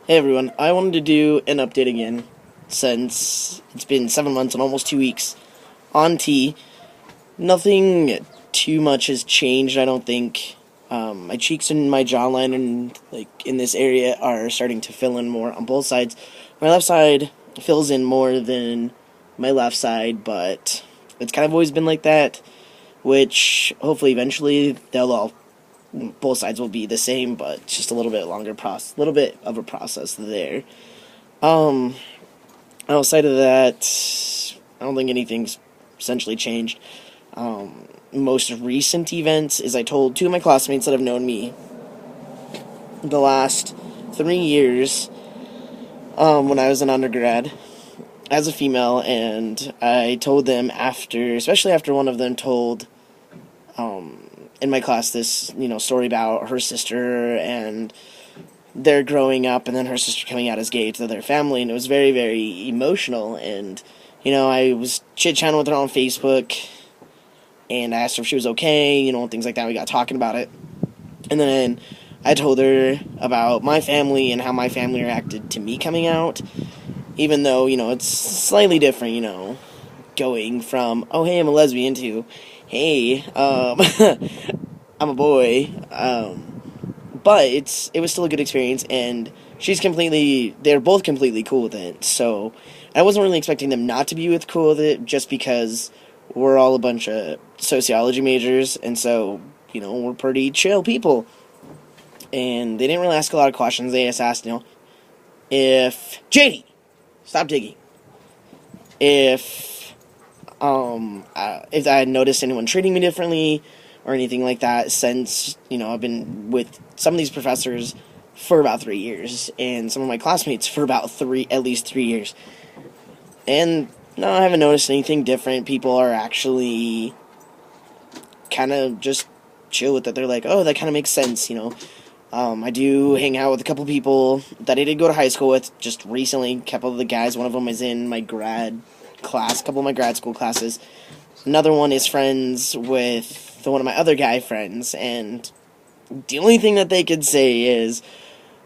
Hey everyone, I wanted to do an update again since it's been 7 months and almost 2 weeks on T. Nothing too much has changed, I don't think. My cheeks and my jawline and in this area are starting to fill in more on both sides. My left side fills in more than my left side, but it's kind of always been like that, which hopefully eventually they'll all both sides will be the same, but just a little bit longer process, little bit of a process there. Um, Outside of that, I don't think anything's essentially changed. Most recent events is I told two of my classmates that have known me the last 3 years, when I was an undergrad, as a female, and I told them especially after one of them told, in my class this, story about her sister and their growing up and then her sister coming out as gay to their family, and it was very, very emotional, and, I was chit-chatting with her on Facebook, and I asked her if she was okay, things like that. We got talking about it, and then I told her about my family and how my family reacted to me coming out, even though, it's slightly different, going from, oh, hey, I'm a lesbian, to, hey, I'm a boy, but it was still a good experience, and they're both completely cool with it, so I wasn't really expecting them not to be cool with it, just because we're all a bunch of sociology majors, and so, we're pretty chill people, and they didn't really ask a lot of questions. They just asked, if, JD, stop digging, if I had noticed anyone treating me differently, or anything like that, since, I've been with some of these professors for about 3 years, and some of my classmates for about at least 3 years. And no, I haven't noticed anything different. People are actually kind of just chill with it. They're like, oh, that kind of makes sense, I do hang out with a couple people that I did go to high school with just recently. A couple of the guys, one of them is in my grad class, a couple of my grad school classes. Another one is friends with one of my other guy friends, and the only thing that they could say is,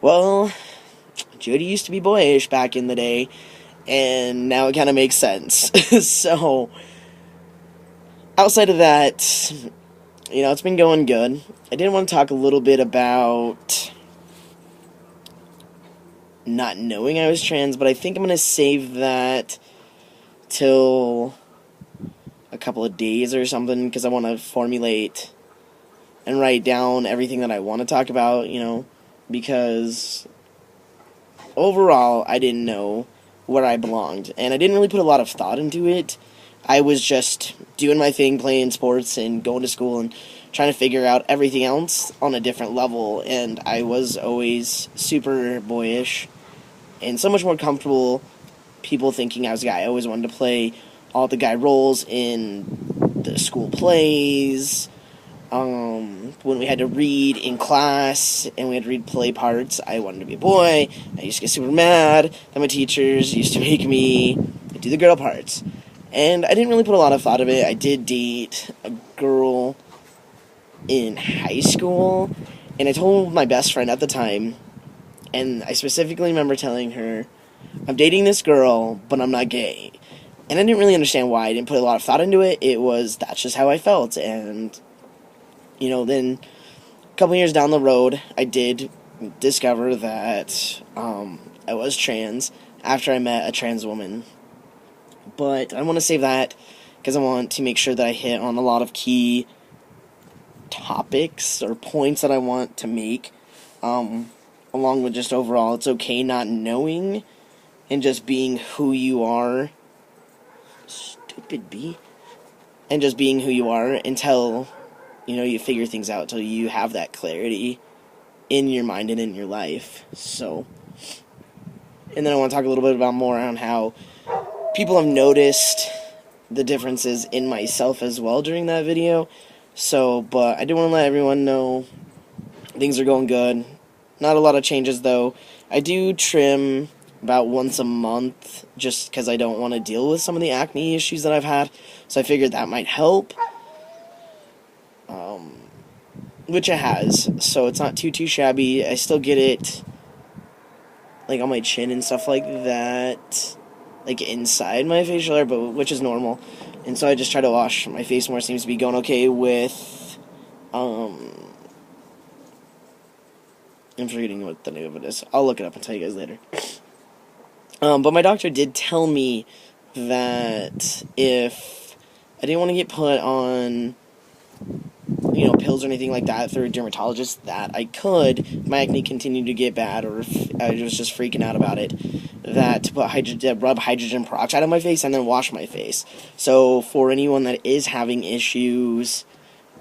well, Jody used to be boyish back in the day, and now it kind of makes sense. So, outside of that, it's been going good. I did want to talk a little bit about not knowing I was trans, but I think I'm going to save that till a couple of days or something, because I want to formulate and write down everything that I want to talk about, because overall I didn't know where I belonged, and I didn't really put a lot of thought into it. I was just doing my thing, playing sports and going to school and trying to figure out everything else on a different level, and I was always super boyish and so much more comfortable people thinking I was a guy. I always wanted to play all the guy roles in the school plays. When we had to read in class and we had to read play parts, I wanted to be a boy. I used to get super mad that my teachers used to make me do the girl parts. And I didn't really put a lot of thought of it. I did date a girl in high school, and I told my best friend at the time, and I specifically remember telling her, I'm dating this girl, but I'm not gay. And I didn't really understand why. I didn't put a lot of thought into it. That's just how I felt. And, then a couple years down the road, I did discover that I was trans after I met a trans woman. But I want to save that because I want to make sure that I hit on a lot of key topics or points that I want to make, along with just overall, it's okay not knowing and just being who you are. Stupid bee. And just being who you are until, you figure things out, until you have that clarity in your mind and in your life. So, and then I want to talk a little bit about more on how people have noticed the differences in myself as well during that video. So, but I do want to let everyone know things are going good. Not a lot of changes, though. I do trim about once a month, just because I don't want to deal with some of the acne issues that I've had, so I figured that might help, which it has, so it's not too shabby. I still get it like on my chin and stuff like that, like inside my facial hair, but which is normal. And so I just try to wash my face more. Seems to be going okay with, I'm forgetting what the name of it is. I'll look it up and tell you guys later. But my doctor did tell me that if I didn't want to get put on, pills or anything like that through a dermatologist, that I could, if my acne continued to get bad, or if I was just freaking out about it, that to rub hydrogen peroxide on my face and then wash my face. So for anyone that is having issues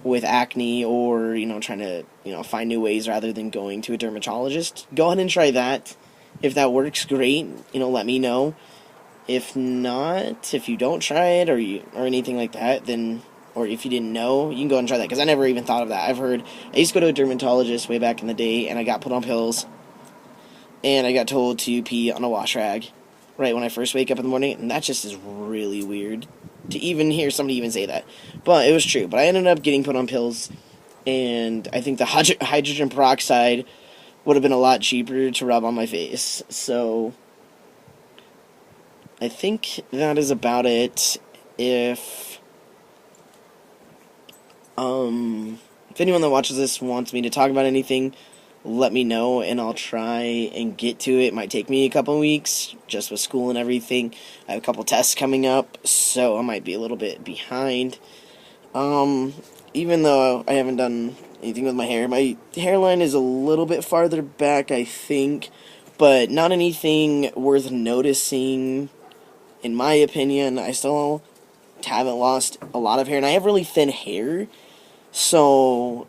with acne, or trying to find new ways rather than going to a dermatologist, go ahead and try that. If that works, great. Let me know. If not, if you don't try it or anything like that, then, or if you didn't know, you can go and try that, because I never even thought of that. I used to go to a dermatologist way back in the day, and I got put on pills, and I got told to pee on a wash rag right when I first wake up in the morning, and that just is really weird to even hear somebody even say that. But it was true. But I ended up getting put on pills, and I think the hydrogen peroxide would have been a lot cheaper to rub on my face. So I think that is about it. If anyone that watches this wants me to talk about anything, let me know, and I'll try and get to it. It might take me a couple weeks, just with school and everything. I have a couple tests coming up, so I might be a little bit behind. Even though I haven't done anything with my hairline is a little bit farther back, I think, but not anything worth noticing, in my opinion. I still haven't lost a lot of hair, and I have really thin hair, so,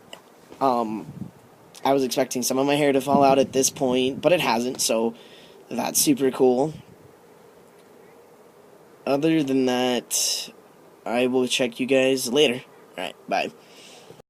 I was expecting some of my hair to fall out at this point, but it hasn't, so that's super cool. Other than that, I will check you guys later. Alright, bye.